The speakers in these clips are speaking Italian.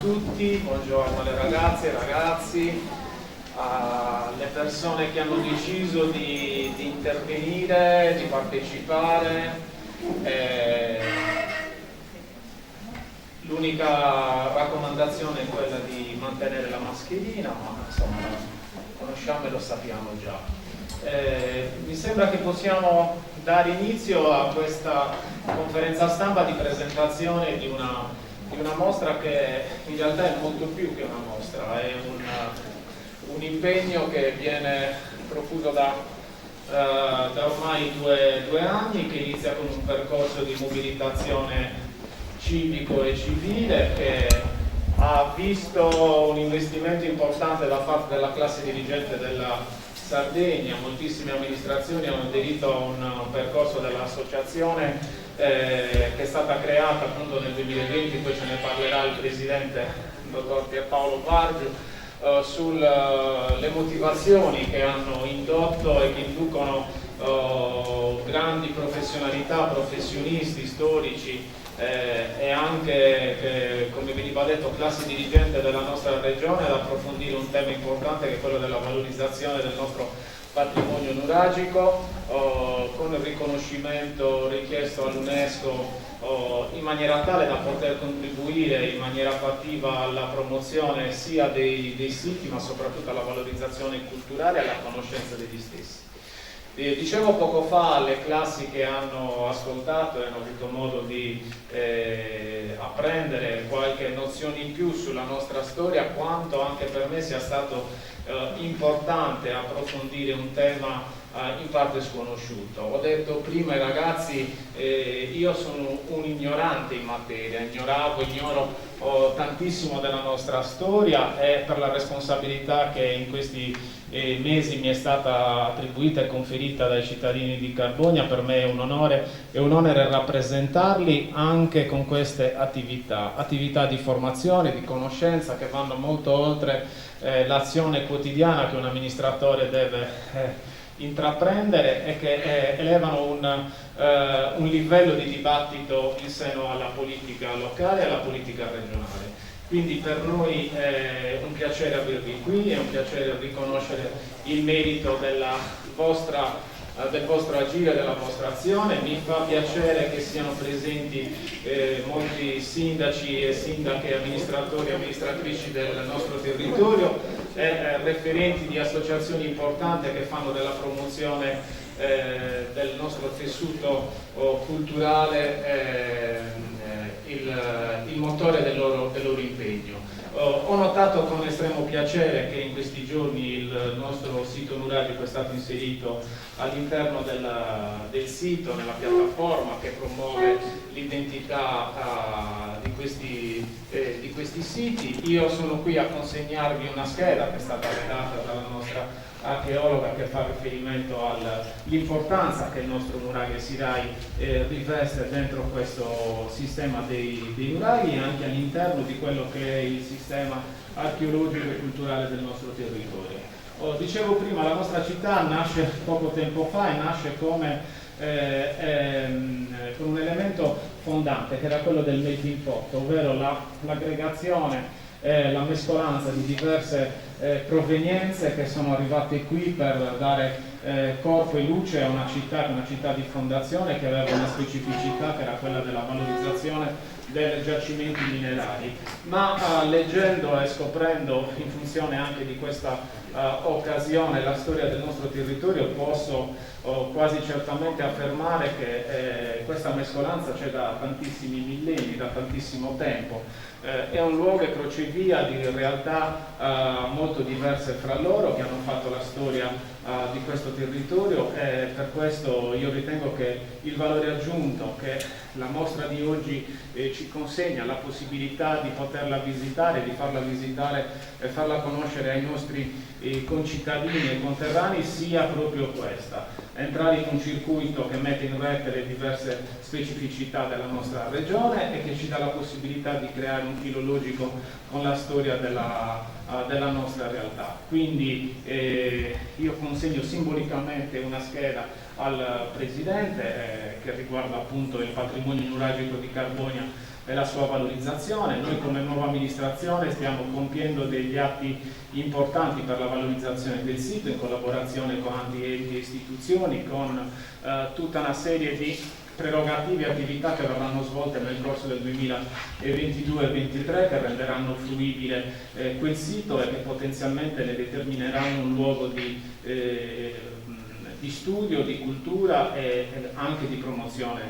tutti, buongiorno alle ragazze e ragazzi, alle persone che hanno deciso di intervenire, di partecipare. L'unica raccomandazione è quella di mantenere la mascherina, ma insomma conosciamo e lo sappiamo già. Mi sembra che possiamo dare inizio a questa conferenza stampa di presentazione di una mostra che in realtà è molto più che una mostra, è un impegno che viene profuso da ormai due anni, che inizia con un percorso di mobilitazione civico e civile che ha visto un investimento importante da parte della classe dirigente della Sardegna. Moltissime amministrazioni hanno aderito a un percorso dell'associazione che è stata creata appunto nel 2020, poi ce ne parlerà il presidente, il dottor Pierpaolo Bargiu, sulle motivazioni che hanno indotto e che inducono grandi professionalità, professionisti, storici e anche, come veniva detto, classi dirigente della nostra regione ad approfondire un tema importante che è quello della valorizzazione del nostro patrimonio nuragico, con il riconoscimento richiesto all'UNESCO in maniera tale da poter contribuire in maniera fattiva alla promozione sia dei siti, ma soprattutto alla valorizzazione culturale e alla conoscenza degli stessi. Dicevo poco fa alle classi che hanno ascoltato e hanno avuto modo di apprendere qualche nozione in più sulla nostra storia, quanto anche per me sia stato importante approfondire un tema in parte sconosciuto. Ho detto prima ai ragazzi, io sono un ignorante in materia, ignoro tantissimo della nostra storia, e per la responsabilità che in questi mesi mi è stata attribuita e conferita dai cittadini di Carbonia, per me è un onore rappresentarli anche con queste attività di formazione, di conoscenza, che vanno molto oltre l'azione quotidiana che un amministratore deve intraprendere e che elevano un livello di dibattito in seno alla politica locale e alla politica regionale. Quindi per noi è un piacere avervi qui, è un piacere riconoscere il merito del vostro agire, della vostra azione. Mi fa piacere che siano presenti molti sindaci e sindache, amministratori e amministratrici del nostro territorio, referenti di associazioni importanti che fanno della promozione del nostro tessuto culturale il motore del loro impegno. Ho notato con estremo piacere che in questi giorni il nostro sito nuragico è stato inserito all'interno del sito, nella piattaforma che promuove l'identità di questi siti. Io sono qui a consegnarvi una scheda che è stata redata dalla nostra archeologa, che fa riferimento all'importanza che il nostro nuraghe Sirai riveste dentro questo sistema dei nuraghi e anche all'interno di quello che è il sistema archeologico e culturale del nostro territorio. Dicevo prima, la nostra città nasce poco tempo fa e nasce con un elemento fondante, che era quello del melting pot, ovvero l'aggregazione, la mescolanza di diverse provenienze che sono arrivate qui per dare corpo e luce a una città di fondazione, che aveva una specificità che era quella della valorizzazione dei giacimenti minerari. Ma leggendo e scoprendo, in funzione anche di questa occasione, la storia del nostro territorio, posso quasi certamente affermare che questa mescolanza c'è da tantissimi millenni, da tantissimo tempo. È un luogo e crocevia di realtà molto diverse fra loro, che hanno fatto la storia di questo territorio, e per questo io ritengo che il valore aggiunto che la mostra di oggi ci consegna, la possibilità di poterla visitare, di farla visitare e farla conoscere ai nostri concittadini e conterranei, sia proprio questa: entrare in un circuito che mette in rete le diverse specificità della nostra regione e che ci dà la possibilità di creare un filo logico con la storia della nostra realtà. Quindi io consegno simbolicamente una scheda al Presidente, che riguarda appunto il patrimonio nuragico di Carbonia e la sua valorizzazione. Noi come nuova amministrazione stiamo compiendo degli atti importanti per la valorizzazione del sito in collaborazione con enti e istituzioni, con tutta una serie di prerogative e attività che verranno svolte nel corso del 2022-2023 che renderanno fruibile quel sito e che potenzialmente ne determineranno un luogo di studio, di cultura e anche di promozione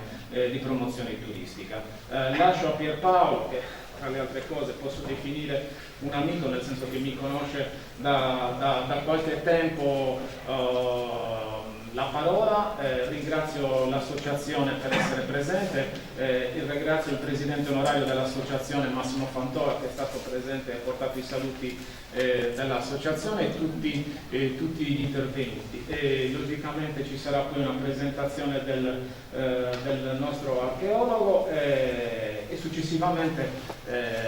turistica. Lascio a Pierpaolo, che tra le altre cose posso definire un amico, nel senso che mi conosce da qualche tempo, la parola. Ringrazio l'associazione per essere presente, ringrazio il presidente onorario dell'associazione Massimo Fantora, che è stato presente e ha portato i saluti dell'associazione, e tutti gli intervenuti. Logicamente ci sarà poi una presentazione del nostro archeologo e successivamente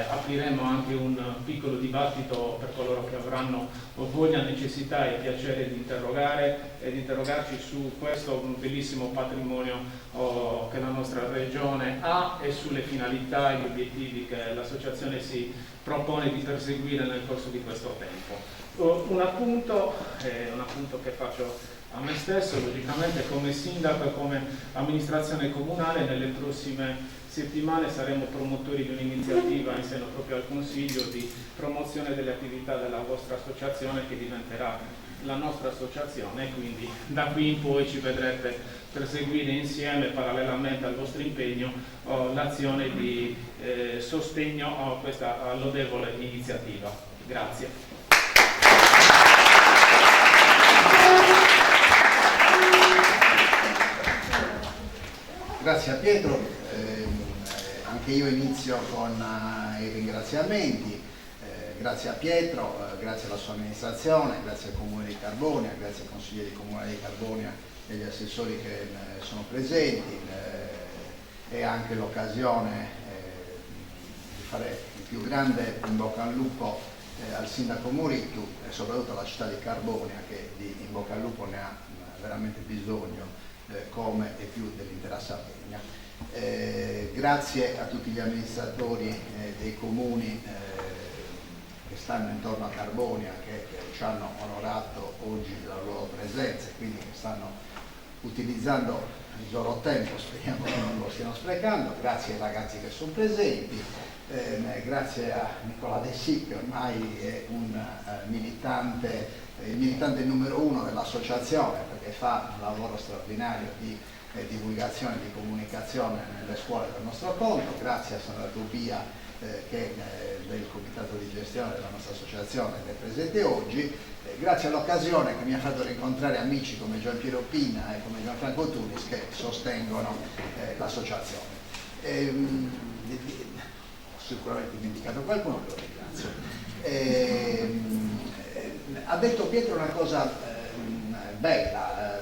apriremo anche un piccolo dibattito per coloro che avranno voglia, necessità e piacere di interrogarci su questo bellissimo patrimonio che la nostra regione ha e sulle finalità e gli obiettivi che l'associazione si propone di perseguire nel corso di questo tempo. Un appunto che faccio a me stesso, logicamente come sindaco e come amministrazione comunale. Nelle prossime settimane saremo promotori di un'iniziativa in seno proprio al Consiglio di promozione delle attività della vostra associazione, che diventerà la nostra associazione, e quindi da qui in poi ci vedrete perseguire insieme, parallelamente al vostro impegno, l'azione di sostegno a questa lodevole iniziativa. Grazie. Grazie a Pietro, anche io inizio con i ringraziamenti. Grazie a Pietro, grazie alla sua amministrazione, grazie al Comune di Carbonia, grazie ai consiglieri comunali di Carbonia e agli assessori che sono presenti. È anche l'occasione di fare il più grande in bocca al lupo al sindaco Morittu e soprattutto alla città di Carbonia, che di in bocca al lupo ne ha veramente bisogno, come e più dell'intera Sardegna. Grazie a tutti gli amministratori dei comuni che stanno intorno a Carbonia, che ci hanno onorato oggi della loro presenza e quindi che stanno utilizzando il loro tempo, speriamo che non lo stiano sprecando. Grazie ai ragazzi che sono presenti, grazie a Nicola De Sì, che ormai è un il militante numero 1 dell'associazione, perché fa un lavoro straordinario di divulgazione e di comunicazione nelle scuole del nostro conto. Grazie a Sandra Tupia, che del comitato di gestione della nostra associazione, che è presente oggi. Grazie all'occasione che mi ha fatto rincontrare amici come Gian Piero Pinna e come Gianfranco Tunis, che sostengono l'associazione. Ho sicuramente dimenticato qualcuno, lo ringrazio. Ha detto Pietro una cosa bella,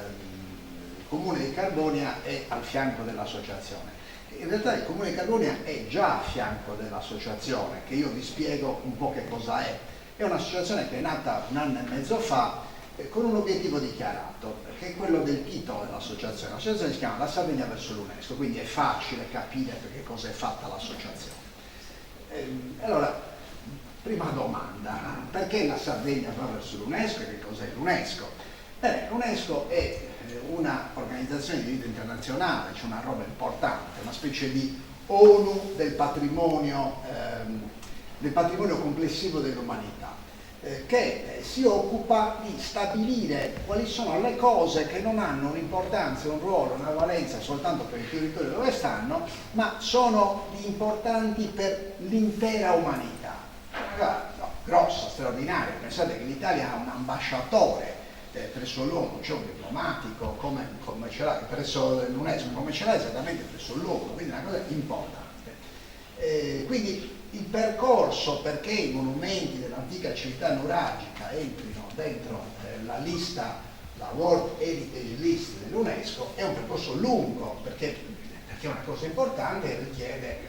il Comune di Carbonia è al fianco dell'associazione. In realtà il Comune di Carbonia è già a fianco dell'associazione, che io vi spiego un po' che cosa è. È un'associazione che è nata 1 anno e mezzo fa con un obiettivo dichiarato, che è quello del titolo dell'associazione. L'associazione si chiama La Sardegna verso l'UNESCO, quindi è facile capire perché cosa è fatta l'associazione. Allora, prima domanda, perché la Sardegna va verso l'UNESCO e che cos'è l'UNESCO? L'UNESCO è una organizzazione di diritto internazionale, cioè una roba importante, una specie di ONU del patrimonio complessivo dell'umanità, che si occupa di stabilire quali sono le cose che non hanno un'importanza, un ruolo, una valenza soltanto per il territorio dove stanno, ma sono importanti per l'intera umanità. Grossa, straordinaria. Pensate che l'Italia ha un ambasciatore presso l'ONU, c'è un diplomatico come ce l'ha presso l'UNESCO, come ce l'ha esattamente presso l'ONU, quindi è una cosa importante. Quindi il percorso perché i monumenti dell'antica civiltà nuragica entrino dentro la lista, la World Heritage List dell'UNESCO, è un percorso lungo, perché è una cosa importante e richiede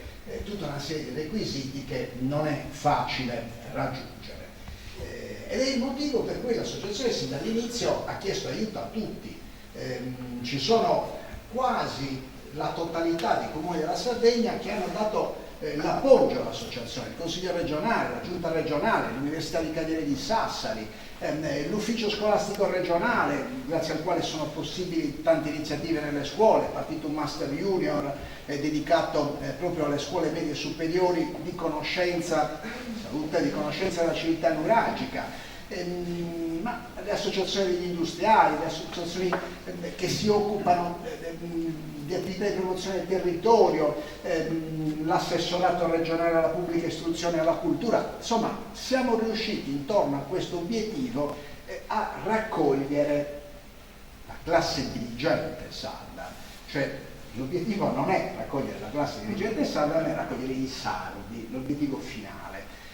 tutta una serie di requisiti che non è facile raggiungere. Ed è il motivo per cui l'associazione sin dall'inizio ha chiesto aiuto a tutti, Ci sono quasi la totalità dei comuni della Sardegna che hanno dato l'appoggio all'associazione, il Consiglio regionale, la Giunta regionale, l'Università di Cadiere di Sassari, l'ufficio scolastico regionale, grazie al quale sono possibili tante iniziative nelle scuole, è partito un Master Junior dedicato proprio alle scuole medie superiori di conoscenza, salute, di conoscenza della civiltà nuragica. Ma le associazioni degli industriali, le associazioni che si occupano di attività di promozione del territorio, l'assessorato regionale alla pubblica istruzione e alla cultura, insomma siamo riusciti intorno a questo obiettivo a raccogliere la classe dirigente sarda, cioè l'obiettivo non è raccogliere la classe dirigente sarda, ma è raccogliere i sardi, l'obiettivo finale.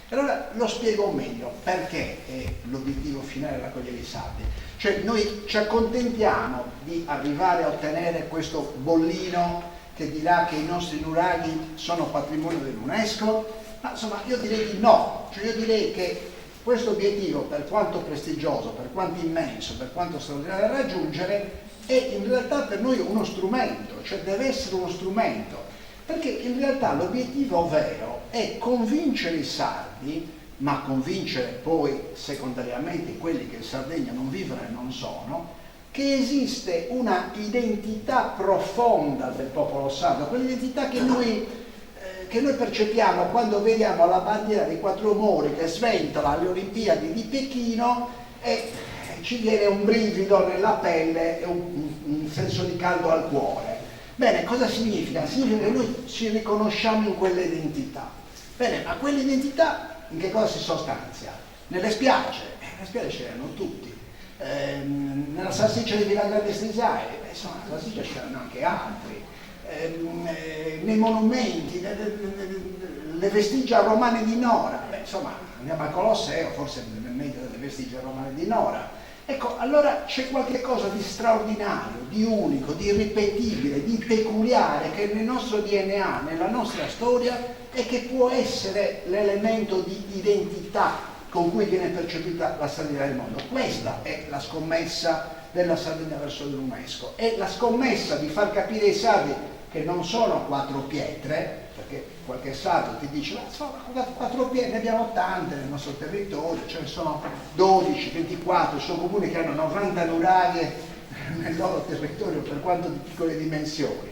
Allora lo spiego meglio perché è l'obiettivo finale raccogliere i sardi. Cioè noi ci accontentiamo di arrivare a ottenere questo bollino che dirà che i nostri nuraghi sono patrimonio dell'UNESCO, ma insomma io direi di no, cioè io direi che questo obiettivo, per quanto prestigioso, per quanto immenso, per quanto straordinario da raggiungere, è in realtà per noi uno strumento, cioè deve essere uno strumento. Perché in realtà l'obiettivo vero è convincere i sardi, ma convincere poi secondariamente quelli che in Sardegna non vivono e non sono, che esiste una identità profonda del popolo sardo, quell'identità che noi percepiamo quando vediamo la bandiera dei quattro mori che sventola alle Olimpiadi di Pechino e ci viene un brivido nella pelle e un senso di caldo al cuore. Bene, cosa significa? Significa che noi ci riconosciamo in quell'identità. Bene, ma quell'identità in che cosa si sostanzia? Nelle spiagge, le spiagge c'erano tutti. Nella salsiccia di Villagrande Strisai, insomma, nella salsiccia c'erano anche altri. Nei monumenti, le vestigia romane di Nora, insomma, andiamo al Colosseo, forse è meglio delle vestigia romane di Nora. Ecco, allora c'è qualche cosa di straordinario, di unico, di irripetibile, di peculiare che nel nostro DNA, nella nostra storia e che può essere l'elemento di identità con cui viene percepita la Sardegna nel mondo. Questa è la scommessa della Sardegna verso l'UNESCO, è la scommessa di far capire ai sardi che non sono quattro pietre, perché qualche sardo ti dice ma quattro pietre ne abbiamo tante nel nostro territorio, ce ne sono 12, 24, sono comuni che hanno 90 nuraghe nel loro territorio per quanto di piccole dimensioni.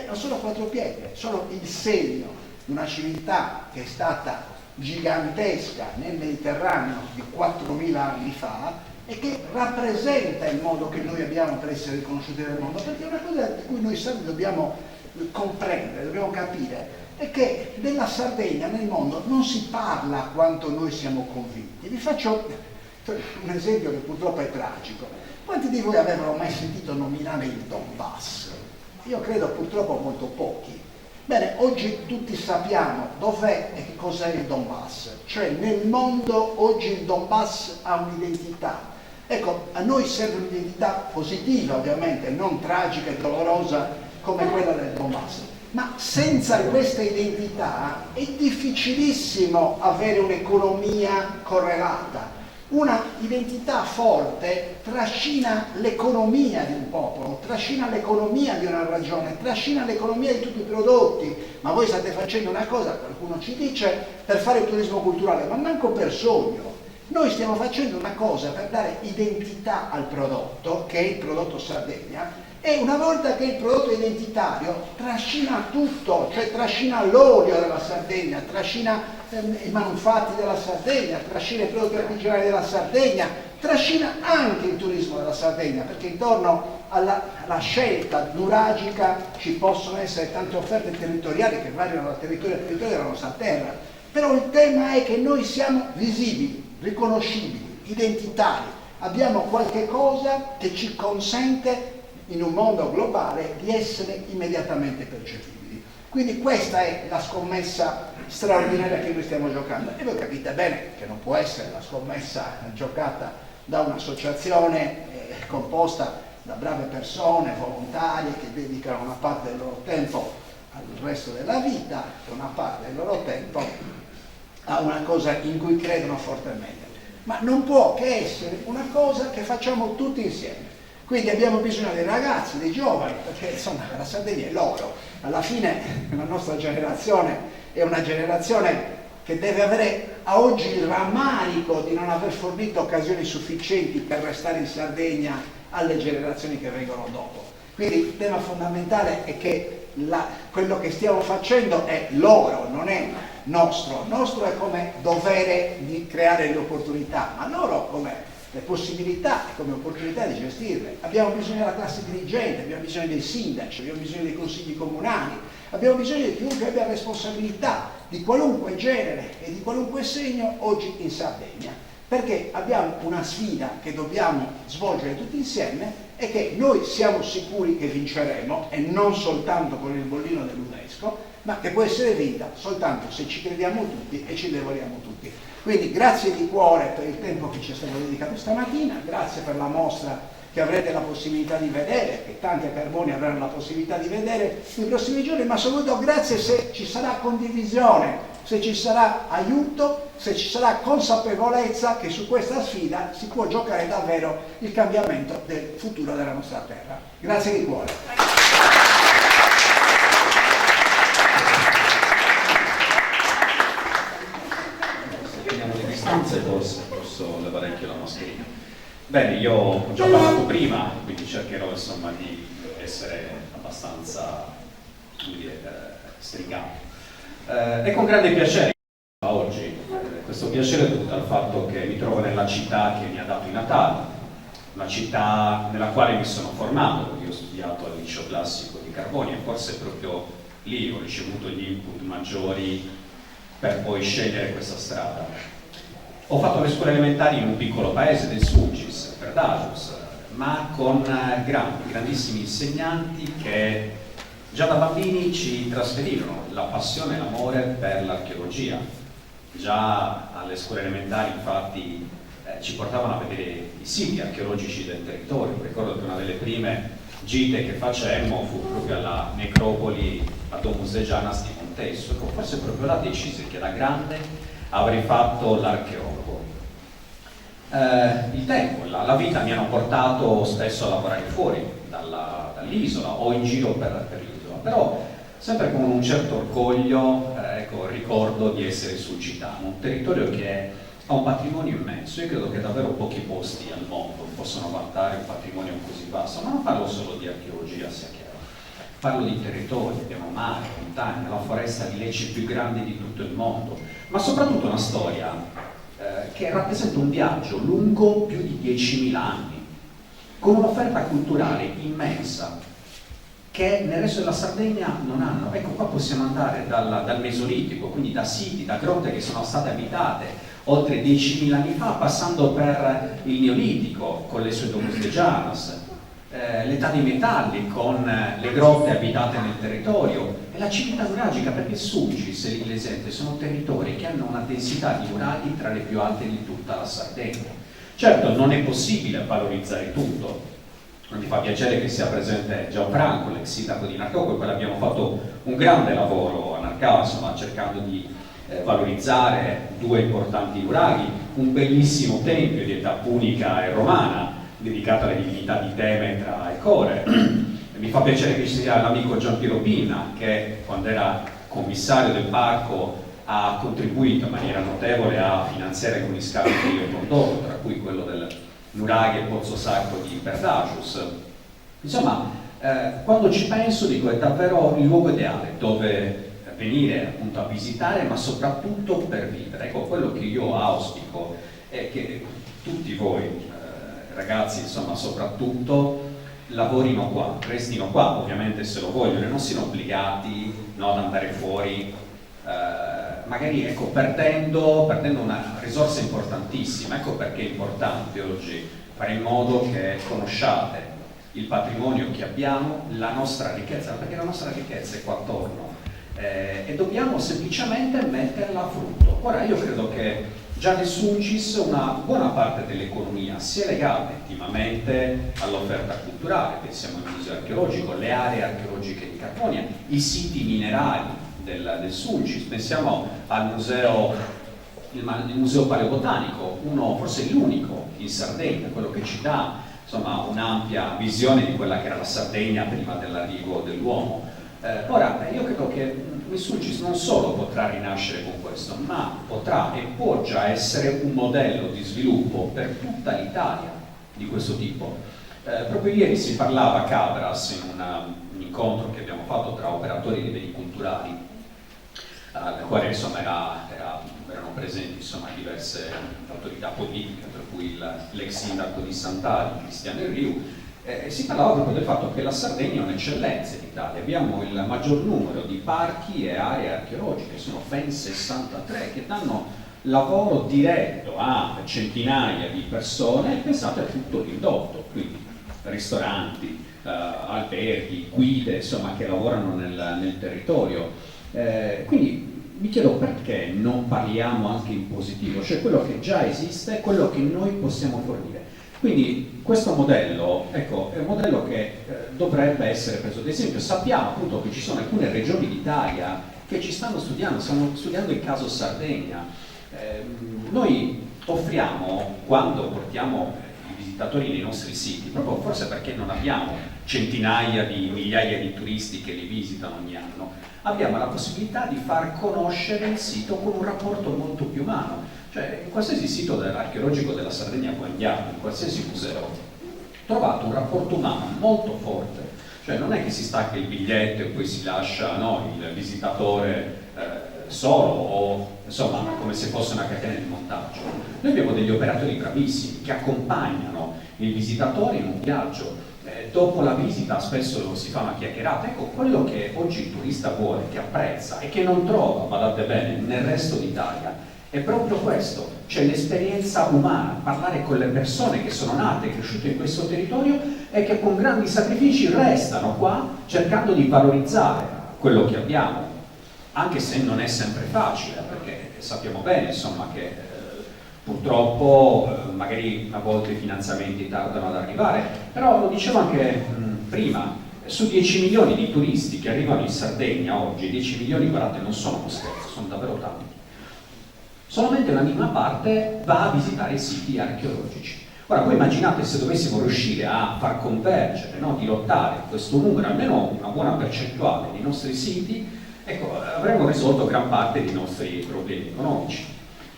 Non sono quattro pietre, sono il segno di una civiltà che è stata gigantesca nel Mediterraneo di 4.000 anni fa e che rappresenta il modo che noi abbiamo per essere riconosciuti nel mondo, perché è una cosa di cui noi sardi dobbiamo comprendere, dobbiamo capire, è che della Sardegna nel mondo non si parla quanto noi siamo convinti. Vi faccio un esempio che purtroppo è tragico. Quanti di voi avevano mai sentito nominare il Donbass? Io credo purtroppo molto pochi. Bene, oggi tutti sappiamo dov'è e che cos'è il Donbass, cioè nel mondo oggi il Donbass ha un'identità. Ecco, a noi serve un'identità positiva ovviamente, non tragica e dolorosa come quella del Donbass, ma senza questa identità è difficilissimo avere un'economia correlata. Una identità forte trascina l'economia di un popolo, trascina l'economia di una regione, trascina l'economia di tutti i prodotti. Ma voi state facendo una cosa, qualcuno ci dice, per fare il turismo culturale, ma manco per sogno. Noi stiamo facendo una cosa per dare identità al prodotto, che è il prodotto Sardegna, e una volta che il prodotto è identitario trascina tutto, cioè trascina l'olio della Sardegna, trascina i manufatti della Sardegna, trascina i prodotti artigianali della Sardegna, trascina anche il turismo della Sardegna, perché intorno alla scelta nuragica ci possono essere tante offerte territoriali che variano da territorio a territorio della nostra terra. Però il tema è che noi siamo visibili, riconoscibili, identitari, abbiamo qualche cosa che ci consente in un mondo globale di essere immediatamente percepibili. Quindi questa è la scommessa straordinaria che noi stiamo giocando e voi capite bene che non può essere la scommessa giocata da un'associazione composta da brave persone, volontarie che dedicano una parte del loro tempo al resto della vita e una parte del loro tempo a una cosa in cui credono fortemente, ma non può che essere una cosa che facciamo tutti insieme. Quindi abbiamo bisogno dei ragazzi, dei giovani, perché insomma la Sardegna è loro. Alla fine la nostra generazione è una generazione che deve avere a oggi il rammarico di non aver fornito occasioni sufficienti per restare in Sardegna alle generazioni che vengono dopo. Quindi il tema fondamentale è che quello che stiamo facendo è loro, non è nostro. Nostro è come dovere di creare le opportunità, ma loro come le possibilità e come opportunità di gestirle. Abbiamo bisogno della classe dirigente, abbiamo bisogno dei sindaci, abbiamo bisogno dei consigli comunali, abbiamo bisogno di chiunque abbia responsabilità di qualunque genere e di qualunque segno oggi in Sardegna, perché abbiamo una sfida che dobbiamo svolgere tutti insieme e che noi siamo sicuri che vinceremo, e non soltanto con il bollino dell'UNESCO, ma che può essere vinta soltanto se ci crediamo tutti e ci lavoriamo tutti. Quindi grazie di cuore per il tempo che ci è stato dedicato stamattina, grazie per la mostra che avrete la possibilità di vedere, che tanti a Carboni avranno la possibilità di vedere nei prossimi giorni, ma soprattutto grazie se ci sarà condivisione, se ci sarà aiuto, se ci sarà consapevolezza che su questa sfida si può giocare davvero il cambiamento del futuro della nostra terra. Grazie di cuore. Forse posso levare anche la mascherina. Bene, io ho già parlato prima, quindi cercherò insomma di essere abbastanza, come dire, stringato. È con grande piacere oggi, questo piacere è dovuto al fatto che mi trovo nella città che mi ha dato i Natali, una città nella quale mi sono formato, io ho studiato al liceo classico di Carboni e forse proprio lì ho ricevuto gli input maggiori per poi scegliere questa strada. Ho fatto le scuole elementari in un piccolo paese del Sulcis, Perdajus, ma con grandissimi insegnanti che già da bambini ci trasferirono la passione e l'amore per l'archeologia. Già alle scuole elementari infatti ci portavano a vedere i siti archeologici del territorio. Ricordo che una delle prime gite che facemmo fu proprio alla necropoli a Domus de Janas di Montesso, che forse proprio là decisi che da grande avrei fatto l'archeologo. Il tempo, la vita mi hanno portato spesso a lavorare fuori dall'isola o in giro per l'isola, però sempre con un certo orgoglio, ecco, ricordo di essere sulcitano, un territorio che ha un patrimonio immenso. Io credo che davvero pochi posti al mondo possono vantare un patrimonio così vasto, ma non parlo solo di archeologia, sia chiaro, parlo di territori, abbiamo mare, montagne, la foresta di Lecce più grande di tutto il mondo, ma soprattutto una storia che rappresenta un viaggio lungo più di 10.000 anni, con un'offerta culturale immensa che nel resto della Sardegna non hanno. Ecco, qua possiamo andare dal Mesolitico, quindi da siti, da grotte che sono state abitate oltre 10.000 anni fa, passando per il Neolitico con le sue Domus de Janas, l'età dei metalli con le grotte abitate nel territorio e la civiltà nuragica, perché il Sulcis e l'Iglesente sono territori che hanno una densità di nuraghi tra le più alte di tutta la Sardegna. Certo, non è possibile valorizzare tutto. Mi fa piacere che sia presente Gianfranco, l'ex sindaco di Narcao, con cui abbiamo fatto un grande lavoro a Narcao, insomma, cercando di valorizzare due importanti nuraghi, un bellissimo tempio di età punica e romana dedicato alle divinità di Demetra e Core. Mi fa piacere che ci sia l'amico Giampiero Pinna, che quando era commissario del parco ha contribuito in maniera notevole a finanziare alcuni scavi di Rio Condotto, tra cui quello del nuraghe e Pozzo Sacro di Perdajus. Insomma, quando ci penso dico è davvero il luogo ideale dove venire appunto a visitare, ma soprattutto per vivere. Ecco, quello che io auspico è che tutti voi ragazzi, insomma, soprattutto lavorino qua, restino qua, ovviamente se lo vogliono, e non siano obbligati, no, ad andare fuori, magari, ecco, perdendo una risorsa importantissima. Ecco perché è importante oggi fare in modo che conosciate il patrimonio che abbiamo, la nostra ricchezza, perché la nostra ricchezza è qua attorno, e dobbiamo semplicemente metterla a frutto. Ora, io credo che già nel Sulcis una buona parte dell'economia sia legata intimamente all'offerta culturale. Pensiamo al museo archeologico, le aree archeologiche di Carbonia, i siti minerari del Sulcis, pensiamo al museo, il museo paleobotanico, uno forse l'unico in Sardegna, quello che ci dà insomma, un'ampia visione di quella che era la Sardegna prima dell'arrivo dell'uomo. Ora, io credo che il Sulcis non solo potrà rinascere con questo, ma potrà e può già essere un modello di sviluppo per tutta l'Italia di questo tipo. Proprio ieri si parlava a Cabras in un incontro che abbiamo fatto tra operatori dei beni culturali, nel quale insomma erano presenti insomma diverse autorità politiche, per cui l'ex sindaco di Sant'Ali, Cristiano Enriu. Si parlava proprio del fatto che la Sardegna è un'eccellenza in Italia, abbiamo il maggior numero di parchi e aree archeologiche, sono ben 63, che danno lavoro diretto a centinaia di persone, e pensate a tutto l'indotto, quindi ristoranti, alberghi, guide, insomma, che lavorano nel territorio. Quindi mi chiedo perché non parliamo anche in positivo, cioè quello che già esiste, quello che noi possiamo fornire. Quindi questo modello, ecco, è un modello che dovrebbe essere preso ad esempio. Sappiamo appunto che ci sono alcune regioni d'Italia che ci stanno studiando il caso Sardegna. Noi offriamo, quando portiamo i visitatori nei nostri siti, proprio forse perché non abbiamo centinaia di migliaia di turisti che li visitano ogni anno, abbiamo la possibilità di far conoscere il sito con un rapporto molto più umano. Cioè, in qualsiasi sito archeologico della Sardegna poi andiamo, in qualsiasi museo, trovate un rapporto umano molto forte. Cioè, non è che si stacca il biglietto e poi si lascia il visitatore solo, o insomma come se fosse una catena di montaggio. Noi abbiamo degli operatori bravissimi che accompagnano il visitatore in un viaggio. Dopo la visita spesso si fa una chiacchierata. Ecco, quello che oggi il turista vuole, che apprezza e che non trova, badate bene, nel resto d'Italia, è proprio questo, cioè l'esperienza umana, parlare con le persone che sono nate e cresciute in questo territorio e che con grandi sacrifici restano qua cercando di valorizzare quello che abbiamo, anche se non è sempre facile, perché sappiamo bene insomma che purtroppo magari a volte i finanziamenti tardano ad arrivare, però lo dicevo anche prima, su 10 milioni di turisti che arrivano in Sardegna oggi, 10 milioni, guardate, non sono uno scherzo, sono davvero tanti. Solamente una minima parte va a visitare i siti archeologici. Ora, voi immaginate se dovessimo riuscire a far convergere, di lottare questo numero, almeno una buona percentuale dei nostri siti, ecco, avremmo risolto gran parte dei nostri problemi economici.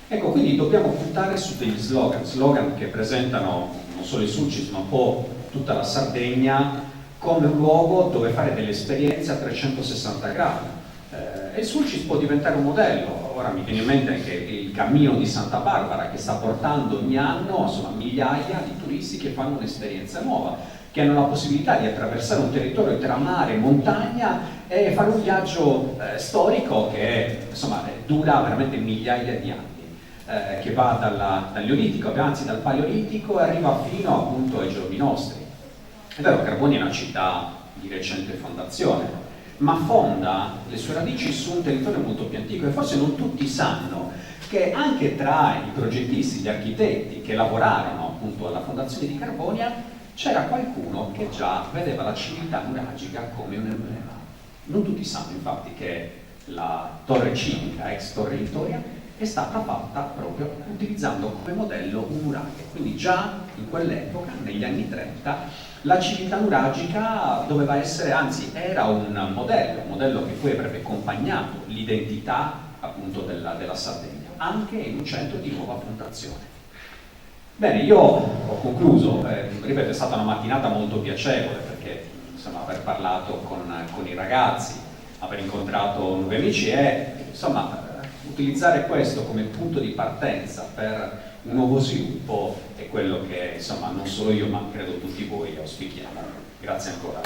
Ecco, quindi dobbiamo puntare su degli slogan che presentano non solo il Sulcis, ma un po' tutta la Sardegna come un luogo dove fare delle esperienze a 360 gradi. E il Sulcis può diventare un modello. Ora mi viene in mente anche il cammino di Santa Barbara, che sta portando ogni anno migliaia di turisti che fanno un'esperienza nuova, che hanno la possibilità di attraversare un territorio tra mare e montagna e fare un viaggio storico che dura veramente migliaia di anni, che va dal Neolitico, anzi dal Paleolitico, e arriva fino appunto ai giorni nostri. È vero, Carboni è una città di recente fondazione, ma fonda le sue radici su un territorio molto più antico, e forse non tutti sanno che anche tra i progettisti, gli architetti che lavorarono appunto alla fondazione di Carbonia c'era qualcuno che già vedeva la civiltà nuragica come un emblema. Non tutti sanno infatti che la torre civica, ex Torre Vittoria, è stata fatta proprio utilizzando come modello un nuraghe. Quindi già in quell'epoca, negli anni 30, la civiltà nuragica doveva essere, anzi era un modello che poi avrebbe accompagnato l'identità appunto della Sardegna, anche in un centro di nuova fondazione. Bene, io ho concluso, ripeto, è stata una mattinata molto piacevole, perché aver parlato con i ragazzi, aver incontrato nuovi amici e utilizzare questo come punto di partenza per un nuovo sviluppo è quello che non solo io ma credo tutti voi auspichiamo. Grazie ancora.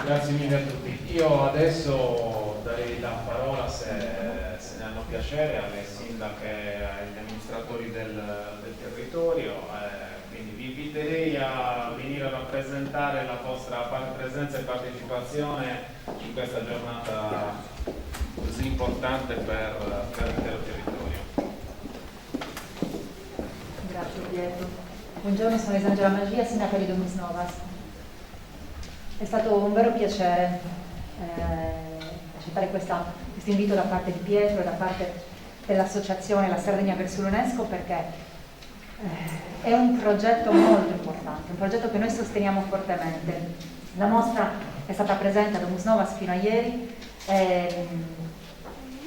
Grazie mille a tutti. Io adesso darei la parola, se ne hanno piacere, alle sindache e agli amministratori del territorio. Quindi vi inviterei a venire a rappresentare la vostra presenza e partecipazione in questa giornata così importante per l'intero territorio. Grazie Pietro. Buongiorno, sono Elisangela Magia, sindaca di Domus Novas. È stato un vero piacere accettare questo invito da parte di Pietro e da parte dell'associazione La Sardegna verso l'UNESCO, perché è un progetto molto importante, un progetto che noi sosteniamo fortemente. La mostra è stata presente a Domus Novas fino a ieri e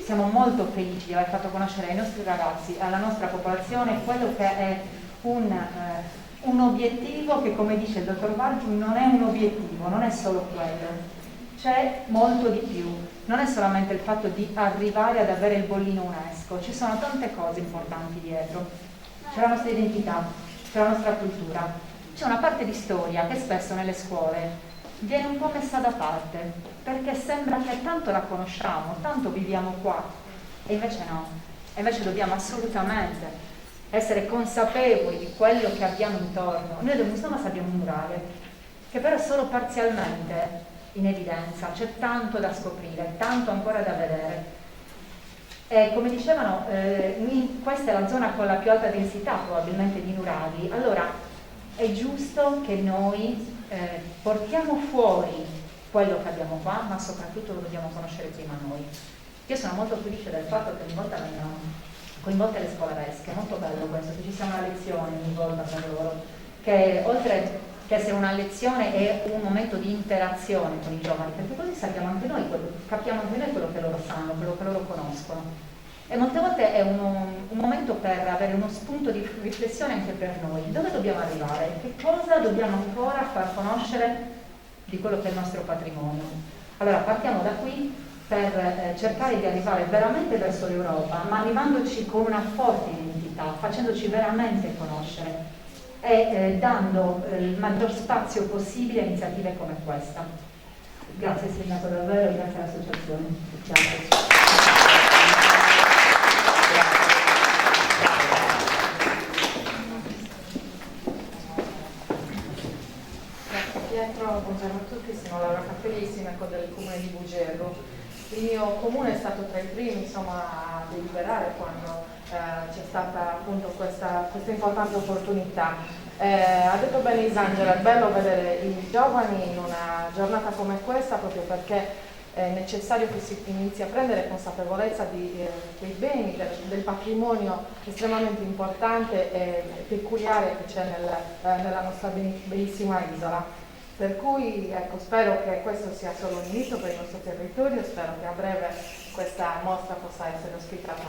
siamo molto felici di aver fatto conoscere ai nostri ragazzi, alla nostra popolazione, quello che è un obiettivo che, come dice il dottor Valchi, non è un obiettivo, non è solo quello, c'è molto di più, non è solamente il fatto di arrivare ad avere il bollino UNESCO, ci sono tante cose importanti dietro, c'è la nostra identità, c'è la nostra cultura, c'è una parte di storia che spesso nelle scuole viene un po' messa da parte, perché sembra che tanto la conosciamo, tanto viviamo qua, e invece no, e invece dobbiamo assolutamente essere consapevoli di quello che abbiamo intorno. Noi a Domus Novas abbiamo un murale, che però è solo parzialmente in evidenza, c'è tanto da scoprire, tanto ancora da vedere. E come dicevano, questa è la zona con la più alta densità probabilmente di nuraghi, allora è giusto che noi portiamo fuori quello che abbiamo qua, ma soprattutto lo dobbiamo conoscere prima noi. Io sono molto felice del fatto che ogni volta vengano coinvolte le scolaresche, è molto bello questo, che ci sia una lezione ogni volta per loro, che oltre che essere una lezione è un momento di interazione con i giovani, perché così sappiamo anche noi, capiamo anche noi quello che loro sanno, quello che loro conoscono. E molte volte è un momento per avere uno spunto di riflessione anche per noi. Dove dobbiamo arrivare? Che cosa dobbiamo ancora far conoscere di quello che è il nostro patrimonio? Allora partiamo da qui per cercare di arrivare veramente verso l'Europa, ma arrivandoci con una forte identità, facendoci veramente conoscere e dando il maggior spazio possibile a iniziative come questa. Grazie Sindaco davvero e grazie all'associazione. Grazie. Pietro, buongiorno a tutti, sono Laura Cappelli, sindaco del comune di Bugerro. Il mio comune è stato tra i primi a deliberare quando c'è stata appunto questa importante opportunità. Ha detto bene Isangela, è bello vedere i giovani in una giornata come questa proprio perché è necessario che si inizi a prendere consapevolezza dei beni, del patrimonio estremamente importante e peculiare che c'è nella nostra bellissima isola. Per cui ecco, spero che questo sia solo un inizio per il nostro territorio, spero che a breve questa mostra possa essere ospitata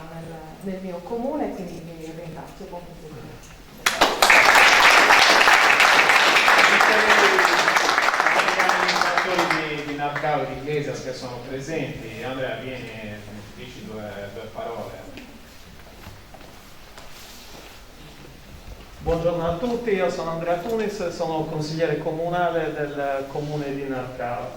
nel mio comune, quindi vi ringrazio. Buon proseguimento. Di Narcao e di Iglesias che sono presenti. Andrea, vieni e dici due parole. Buongiorno a tutti, io sono Andrea Tunis, sono consigliere comunale del comune di Narcao.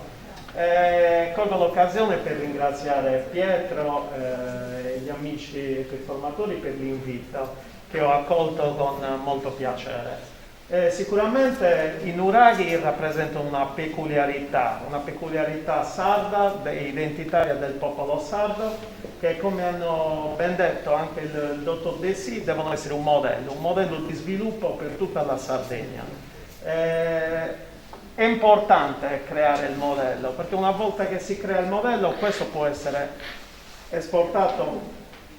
Colgo l'occasione per ringraziare Pietro e gli amici riformatori per l'invito che ho accolto con molto piacere. Sicuramente i nuraghi rappresentano una peculiarità sarda, identitaria del popolo sardo, che come hanno ben detto anche il dottor De Sì, devono essere un modello di sviluppo per tutta la Sardegna. È importante creare il modello, perché una volta che si crea il modello, questo può essere esportato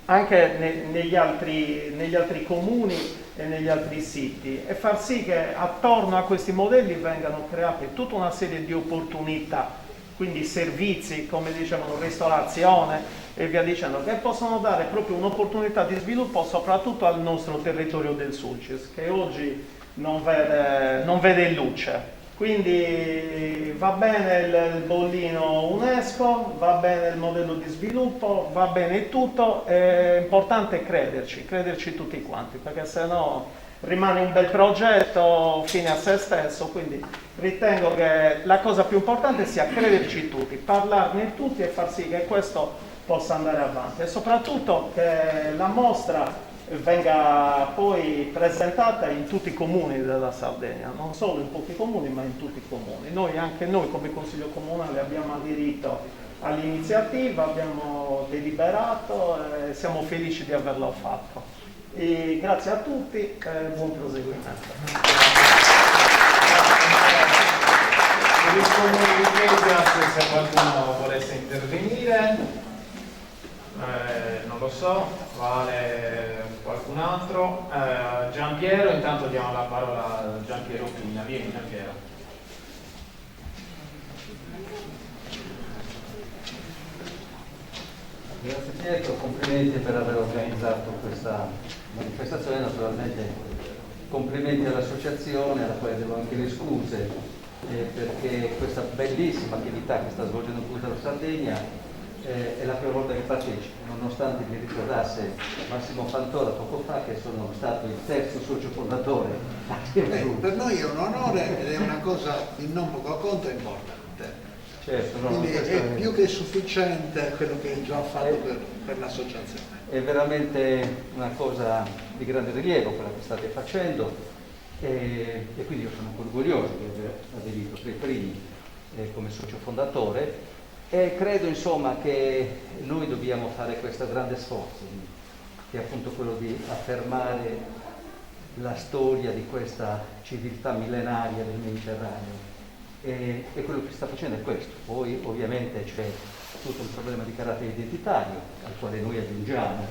anche negli altri comuni e negli altri siti e far sì che attorno a questi modelli vengano create tutta una serie di opportunità, quindi servizi, come dicevano, ristorazione e via dicendo, che possono dare proprio un'opportunità di sviluppo soprattutto al nostro territorio del Sulcis, che oggi non vede luce. Quindi va bene il bollino UNESCO, va bene il modello di sviluppo, va bene tutto, è importante crederci tutti quanti, perché se no rimane un bel progetto fine a se stesso, quindi ritengo che la cosa più importante sia crederci tutti, parlarne tutti e far sì che questo possa andare avanti e soprattutto che la mostra venga poi presentata in tutti i comuni della Sardegna, non solo in pochi comuni ma in tutti i comuni. Anche noi come Consiglio Comunale abbiamo aderito all'iniziativa, abbiamo deliberato e siamo felici di averlo fatto. E grazie a tutti e buon proseguimento. Per il comune di Iglesias, se qualcuno volesse intervenire, non lo so. Vale qualcun altro? Giampiero, intanto diamo la parola a Giampiero Pigna. Vieni Giampiero. Grazie Pietro, complimenti per aver organizzato questa manifestazione, naturalmente complimenti all'associazione alla quale devo anche le scuse perché questa bellissima attività che sta svolgendo tutta la Sardegna è la prima volta che partecipo, nonostante mi ricordasse Massimo Fantora poco fa che sono stato il terzo socio fondatore. Per noi è un onore ed è una cosa di non poco conto e importante. Certo, no, quindi è più che sufficiente quello che hai già fatto per l'associazione. È veramente una cosa di grande rilievo quella che state facendo e quindi io sono orgoglioso di aver aderito tra i primi come socio fondatore. E credo insomma che noi dobbiamo fare questo grande sforzo, che è appunto quello di affermare la storia di questa civiltà millenaria del Mediterraneo. E quello che si sta facendo è questo. Poi ovviamente c'è tutto un problema di carattere identitario, al quale noi aggiungiamo,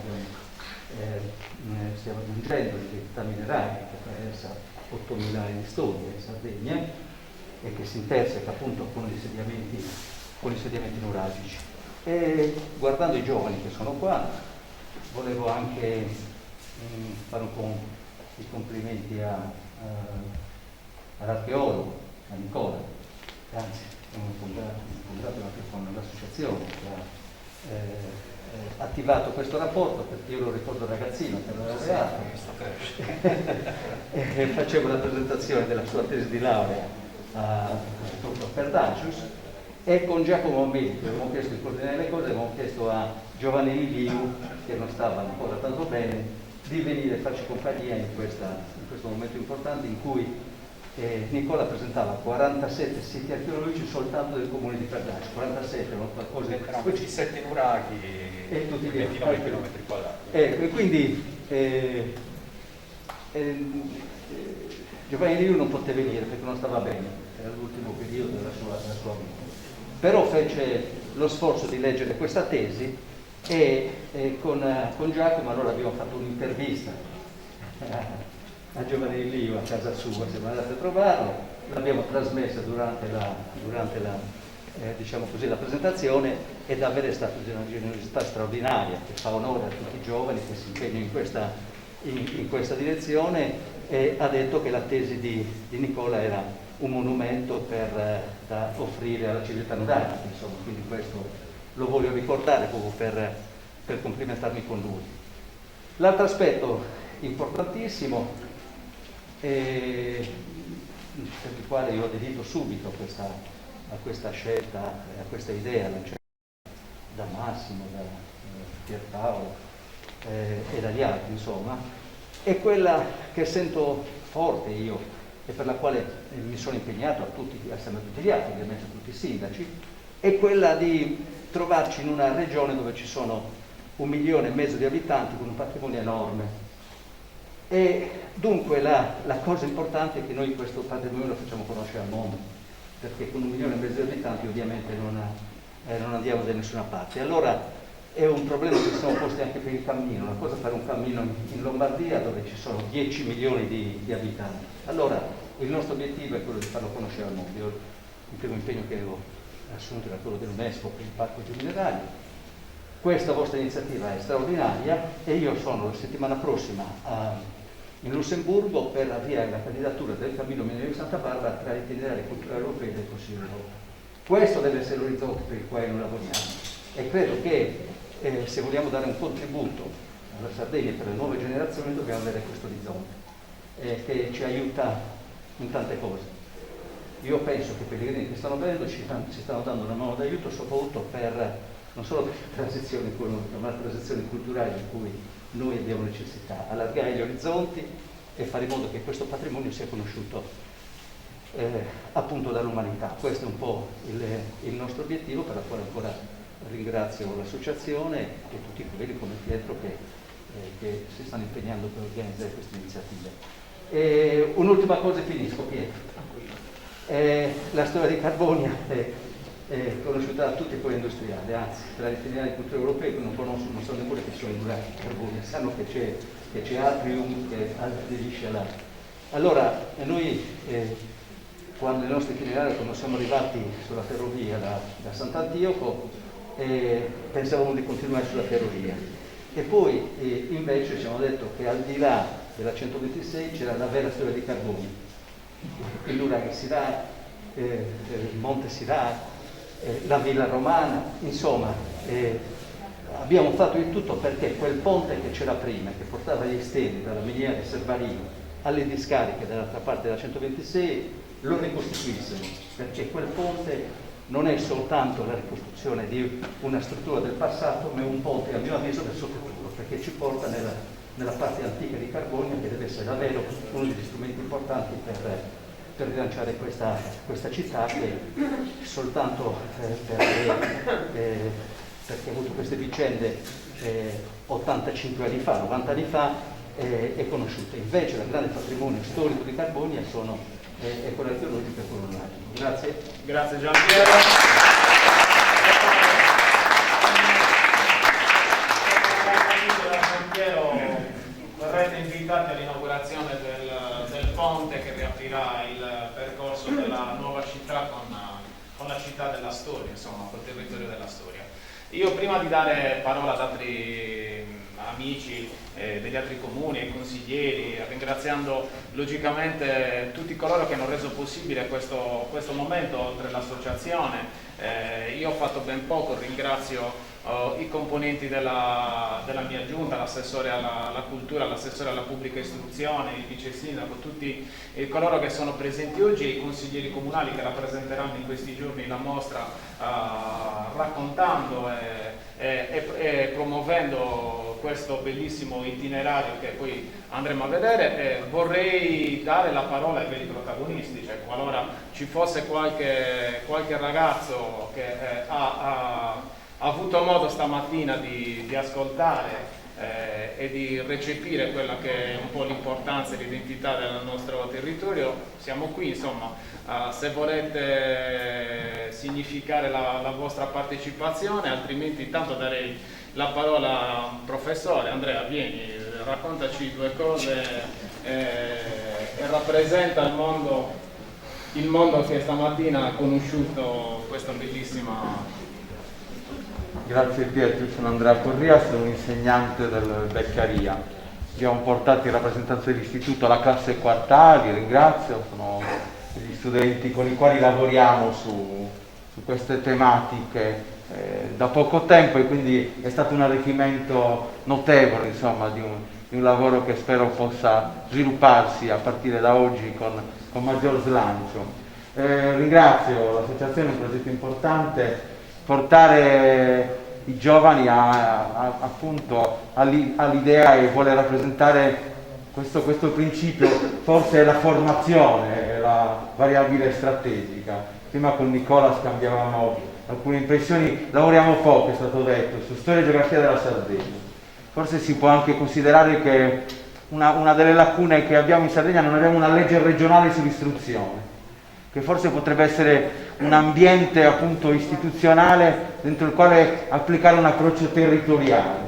stiamo aggiungendo l'identità mineraria che attraversa 8.000 anni di storia in Sardegna e che si interseca appunto con gli insediamenti neuralgici. E guardando i giovani che sono qua, volevo anche fare un po' i complimenti all'archeologo, a Nicola, anzi, un contatto anche con l'associazione che ha attivato questo rapporto, perché io lo ricordo ragazzino che era laureato e facevo la presentazione della sua tesi di laurea all'Istituto Perdacius. E con Giacomo Amelli, che avevamo chiesto di coordinare le cose, avevamo chiesto a Giovanni Liu, che non stava ancora tanto bene, di venire a farci compagnia in questo momento importante in cui Nicola presentava 47 siti archeologici soltanto del comune di Perdaci, 47, non qualcosa di 27 nuraghi e tutti 29 km quadrati. E quindi Giovanni Liu non poteva venire perché non stava bene, era l'ultimo periodo della sua vita. Però fece lo sforzo di leggere questa tesi e con Giacomo allora abbiamo fatto un'intervista a Giovanni Liu a casa sua, siamo andati a trovarlo, l'abbiamo trasmessa durante la presentazione e davvero è stata una generosità straordinaria che fa onore a tutti i giovani che si impegnano in questa direzione e ha detto che la tesi di Nicola era un monumento da offrire alla civiltà nuraghica, insomma, quindi questo lo voglio ricordare proprio per complimentarmi con lui. L'altro aspetto importantissimo per il quale io ho aderito subito a questa scelta, a questa idea lanciata da Massimo, da Pierpaolo e dagli altri, insomma, è quella che sento forte io e per la quale mi sono impegnato assieme a tutti gli altri, ovviamente a tutti i sindaci, è quella di trovarci in una regione dove ci sono 1,5 milioni di abitanti con un patrimonio enorme. E dunque la cosa importante è che noi questo patrimonio lo facciamo conoscere al mondo, perché con 1,5 milioni di abitanti ovviamente non andiamo da nessuna parte. Allora è un problema che ci siamo posti anche per il cammino, una cosa fare un cammino in Lombardia dove ci sono 10 milioni di abitanti. Allora il nostro obiettivo è quello di farlo conoscere al mondo. Io, il primo impegno che avevo assunto era quello dell'UNESCO per il Parco Minerario. Questa vostra iniziativa è straordinaria e io sono la settimana prossima in Lussemburgo per avviare la candidatura del Cammino Minerario di Santa Barbara tra gli itinerari culturali europei del Consiglio d'Europa. Questo deve essere l'orizzonte per il quale noi lavoriamo e credo che se vogliamo dare un contributo alla Sardegna per le nuove generazioni dobbiamo avere questo orizzonte che ci aiuta in tante cose. Io penso che i pellegrini che stanno venendo ci stanno dando una mano d'aiuto soprattutto non solo per la transizione economica ma la transizione culturale di cui noi abbiamo necessità, allargare gli orizzonti e fare in modo che questo patrimonio sia conosciuto appunto dall'umanità. Questo è un po' il nostro obiettivo, per la quale ancora ringrazio l'associazione e tutti i colleghi come Pietro che si stanno impegnando per organizzare queste iniziative. Un'ultima cosa e finisco, Pietro. La storia di Carbonia è è conosciuta da tutti i poli industriali, anzi tra gli italiani di cultura europea che non conoscono, non sanno neppure che sono i nuraghi di carbone, sanno che c'è Atrium che aderisce là. Allora noi quando i nostri itinerari, quando siamo arrivati sulla ferrovia da Sant'Antioco, pensavamo di continuare sulla ferrovia e poi invece ci hanno detto che al di là della 126 c'era la vera storia di Carboni, il nuraghi Sirà, il Monte Sirà, la Villa Romana, insomma abbiamo fatto di tutto perché quel ponte che c'era prima, che portava gli esteri dalla miniera di Servarino alle discariche dall'altra parte della 126, lo ricostituissero, perché quel ponte non è soltanto la ricostruzione di una struttura del passato, ma è un ponte a mio avviso verso il futuro, perché ci porta nella parte antica di Carbonia, che deve essere davvero uno degli strumenti importanti per rilanciare questa città che soltanto perché ha avuto queste vicende 85 anni fa, 90 anni fa, è conosciuta. Invece il grande patrimonio storico di Carbonia è quello archeologico e quello nuraghico. Grazie. Grazie Giampiero. Verrete invitati all'inaugurazione del ponte che riaprirà il percorso della nuova città con la città della storia, insomma, col territorio della storia. Io prima di dare parola ad altri amici degli altri comuni e consiglieri, ringraziando logicamente tutti coloro che hanno reso possibile questo momento, oltre l'associazione. Io ho fatto ben poco, ringrazio i componenti della mia giunta, l'assessore alla cultura, l'assessore alla pubblica istruzione, il vice sindaco, tutti coloro che sono presenti oggi e i consiglieri comunali che rappresenteranno in questi giorni la mostra, raccontando e promuovendo questo bellissimo itinerario che poi andremo a vedere. Vorrei dare la parola ai veri protagonisti, cioè qualora ci fosse qualche ragazzo che ha avuto modo stamattina di ascoltare e di recepire quella che è un po' l'importanza e l'identità del nostro territorio, siamo qui, insomma, se volete significare la vostra partecipazione, altrimenti intanto darei la parola a un professore. Andrea, vieni, raccontaci due cose e rappresenta il mondo che stamattina ha conosciuto questa bellissima... Grazie Pietro, io sono Andrea Corria, sono un insegnante del Beccaria. Abbiamo portato in rappresentanza dell'istituto la classe quartali, ringrazio, sono gli studenti con i quali lavoriamo su queste tematiche da poco tempo e quindi è stato un arricchimento notevole, insomma, di un lavoro che spero possa svilupparsi a partire da oggi con maggior slancio. Ringrazio l'associazione, è un progetto importante. Portare i giovani appunto all'idea e vuole rappresentare questo principio, forse è la formazione, è la variabile strategica. Prima con Nicola scambiavamo alcune impressioni, lavoriamo poco, è stato detto, su storia e geografia della Sardegna. Forse si può anche considerare che una delle lacune che abbiamo in Sardegna, non abbiamo una legge regionale sull'istruzione, che forse potrebbe essere un ambiente appunto istituzionale dentro il quale applicare un approccio territoriale.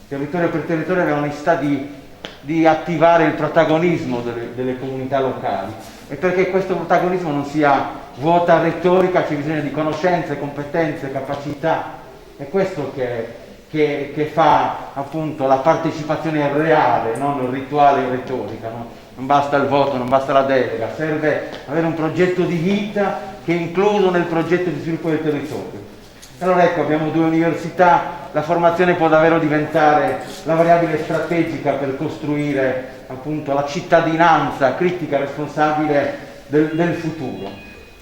Territorio per territorio abbiamo la necessità di attivare il protagonismo delle comunità locali, e perché questo protagonismo non sia vuota retorica c'è bisogno di conoscenze, competenze, capacità. È questo che fa appunto la partecipazione reale, non rituale e retorica, no? Non basta il voto, non basta la delega, serve avere un progetto di vita che è incluso nel progetto di sviluppo del territorio. Allora ecco, abbiamo due università, la formazione può davvero diventare la variabile strategica per costruire appunto la cittadinanza critica responsabile del futuro.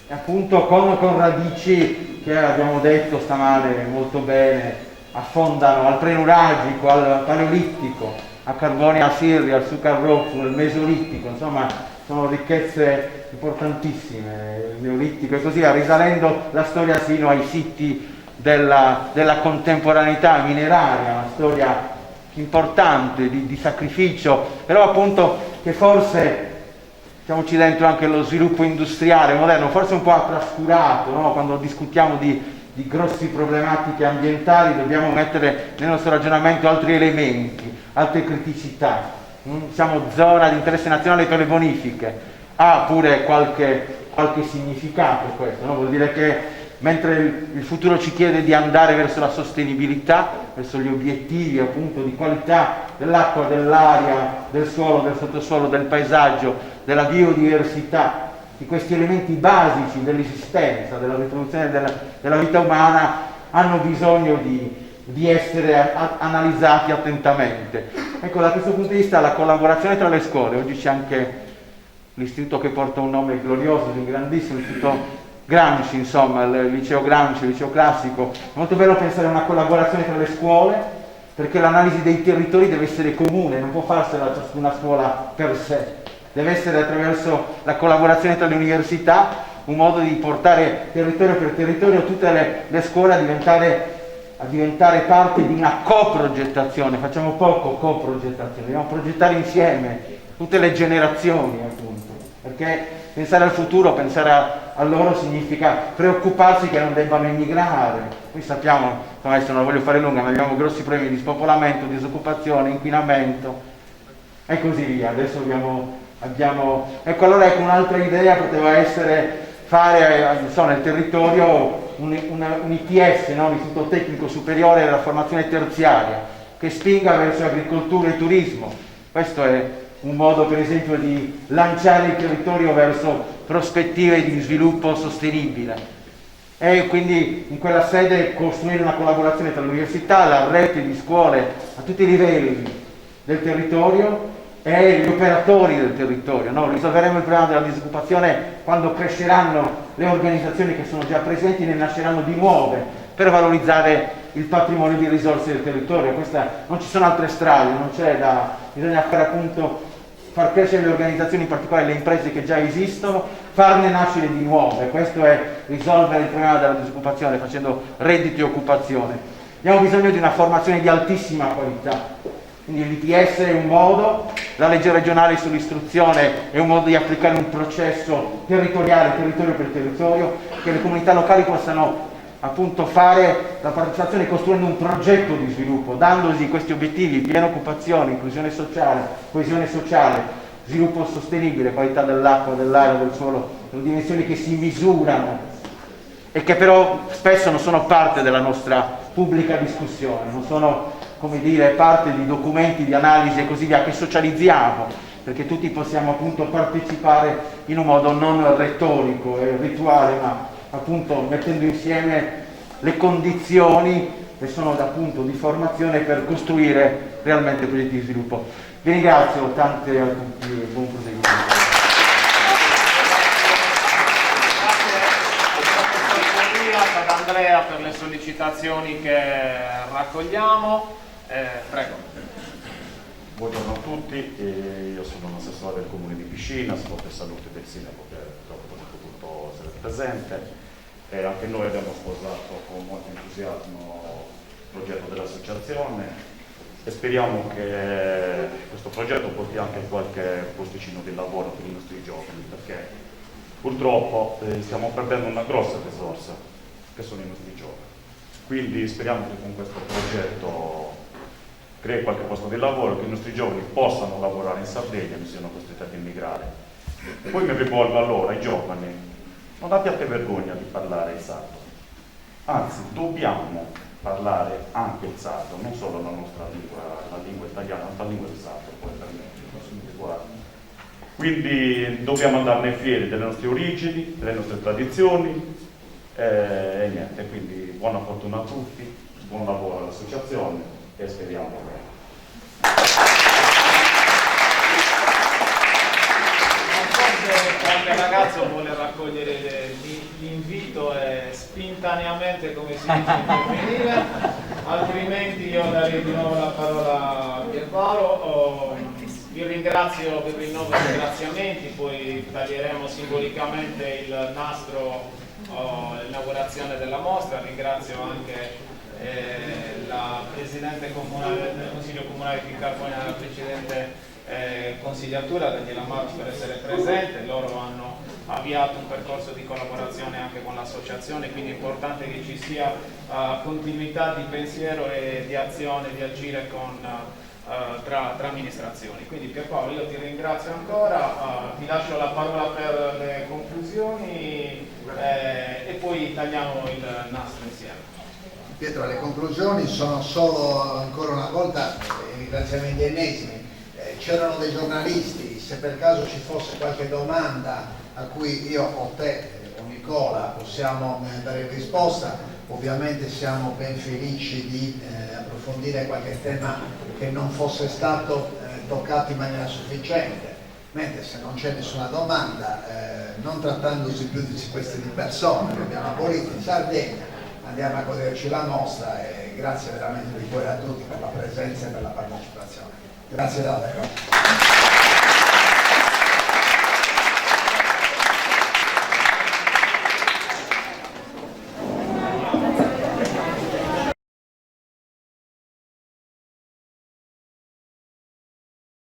E appunto con radici che abbiamo detto stamane molto bene, affondano al prenuragico, al paleolitico, a Carbonia, a Sirria, al Sucarroccio, al Mesolitico, insomma sono ricchezze importantissime, il Neolitico e così via, risalendo la storia sino ai siti della contemporaneità mineraria, una storia importante di sacrificio, però appunto che forse mettiamoci dentro anche lo sviluppo industriale moderno, forse un po' trascurato, no? Quando discutiamo di grossi problematiche ambientali dobbiamo mettere nel nostro ragionamento altri elementi, altre criticità. Siamo zona di interesse nazionale per le bonifiche, ha pure qualche significato questo, no? Vuol dire che mentre il futuro ci chiede di andare verso la sostenibilità, verso gli obiettivi appunto di qualità dell'acqua, dell'aria, del suolo, del sottosuolo, del paesaggio, della biodiversità, di questi elementi basici dell'esistenza, della riproduzione della vita umana, hanno bisogno di essere analizzati attentamente. Ecco, da questo punto di vista la collaborazione tra le scuole, oggi c'è anche l'istituto che porta un nome glorioso, di un grandissimo istituto Gramsci, insomma, il liceo Gramsci, il liceo classico. È molto bello pensare a una collaborazione tra le scuole, perché l'analisi dei territori deve essere comune, non può farsela ciascuna scuola per sé, deve essere attraverso la collaborazione tra le università un modo di portare territorio per territorio tutte le scuole a diventare parte di una coprogettazione. Facciamo poco coprogettazione, dobbiamo progettare insieme tutte le generazioni, appunto, perché pensare al futuro, pensare a loro significa preoccuparsi che non debbano emigrare. Noi sappiamo, adesso non voglio fare lunga, ma abbiamo grossi problemi di spopolamento, disoccupazione, inquinamento e così via. Adesso ecco, allora ecco, un'altra idea poteva essere fare nel territorio un ITS, no? Un Istituto Tecnico Superiore della Formazione Terziaria, che spinga verso agricoltura e turismo. Questo è un modo per esempio di lanciare il territorio verso prospettive di sviluppo sostenibile e quindi in quella sede costruire una collaborazione tra l'università, la rete di scuole a tutti i livelli del territorio e gli operatori del territorio, no? Risolveremo il problema della disoccupazione quando cresceranno le organizzazioni che sono già presenti, ne nasceranno di nuove per valorizzare il patrimonio di risorse del territorio. Non ci sono altre strade, bisogna far crescere le organizzazioni, in particolare le imprese che già esistono, farne nascere di nuove. Questo è risolvere il problema della disoccupazione facendo reddito e occupazione. Abbiamo bisogno di una formazione di altissima qualità, quindi l'ITS è un modo, la legge regionale sull'istruzione è un modo di applicare un processo territoriale, territorio per territorio, che le comunità locali possano appunto fare la partecipazione costruendo un progetto di sviluppo, dandosi questi obiettivi: piena occupazione, inclusione sociale, coesione sociale, sviluppo sostenibile, qualità dell'acqua, dell'aria, del suolo, sono dimensioni che si misurano e che però spesso non sono parte della nostra pubblica discussione, non sono, come dire, parte di documenti di analisi e così via che socializziamo, perché tutti possiamo appunto partecipare in un modo non retorico e rituale, ma appunto mettendo insieme le condizioni che sono appunto di formazione per costruire realmente progetti di sviluppo. Vi ringrazio tante a tutti e buon proseguimento. Grazie ad Andrea per le sollecitazioni che raccogliamo. Prego. Buongiorno a tutti, io sono un assessore del Comune di Piscina, sport e salute del sindaco che purtroppo non è potuto essere presente. Anche noi abbiamo sposato con molto entusiasmo il progetto dell'associazione e speriamo che questo progetto porti anche qualche posticino di lavoro per i nostri giovani, perché purtroppo stiamo perdendo una grossa risorsa che sono i nostri giovani. Quindi speriamo che con questo progetto crei qualche posto di lavoro, che i nostri giovani possano lavorare in Sardegna e non siano costretti ad immigrare. Poi mi rivolgo allora ai giovani: non abbiate vergogna di parlare il sardo, anzi dobbiamo parlare anche il sardo, non solo la nostra lingua, la lingua italiana, la nostra lingua è il sardo, poi per me. Quindi dobbiamo andarne fieri delle nostre origini, delle nostre tradizioni e niente, quindi buona fortuna a tutti, buon lavoro all'associazione e speriamo bene. Qualche ragazzo vuole raccogliere l'invito e spontaneamente, come si dice in femminile, altrimenti io darei di nuovo la parola a Pierpaolo. Vi ringrazio, vi rinnovo i ringraziamenti, poi taglieremo simbolicamente il nastro l'inaugurazione della mostra. Ringrazio anche la Presidente comunale del Consiglio Comunale di Carpogna, la Presidente consigliatura, Daniela Maros per essere presente. Loro hanno avviato un percorso di collaborazione anche con l'associazione, quindi è importante che ci sia continuità di pensiero e di azione, di agire tra amministrazioni. Quindi Pierpaolo, io ti ringrazio ancora, ti lascio la parola per le conclusioni e poi tagliamo il nastro insieme. Pietro, le conclusioni sono solo ancora una volta i ringraziamenti ennesimi. C'erano dei giornalisti, se per caso ci fosse qualche domanda a cui io o te o Nicola possiamo dare risposta, ovviamente siamo ben felici di approfondire qualche tema che non fosse stato toccato in maniera sufficiente, mentre se non c'è nessuna domanda, non trattandosi più di sequestri di persone, che abbiamo abolito in Sardegna, andiamo a goderci la mostra e grazie veramente di cuore a tutti per la presenza e per la partecipazione. Grazie davvero.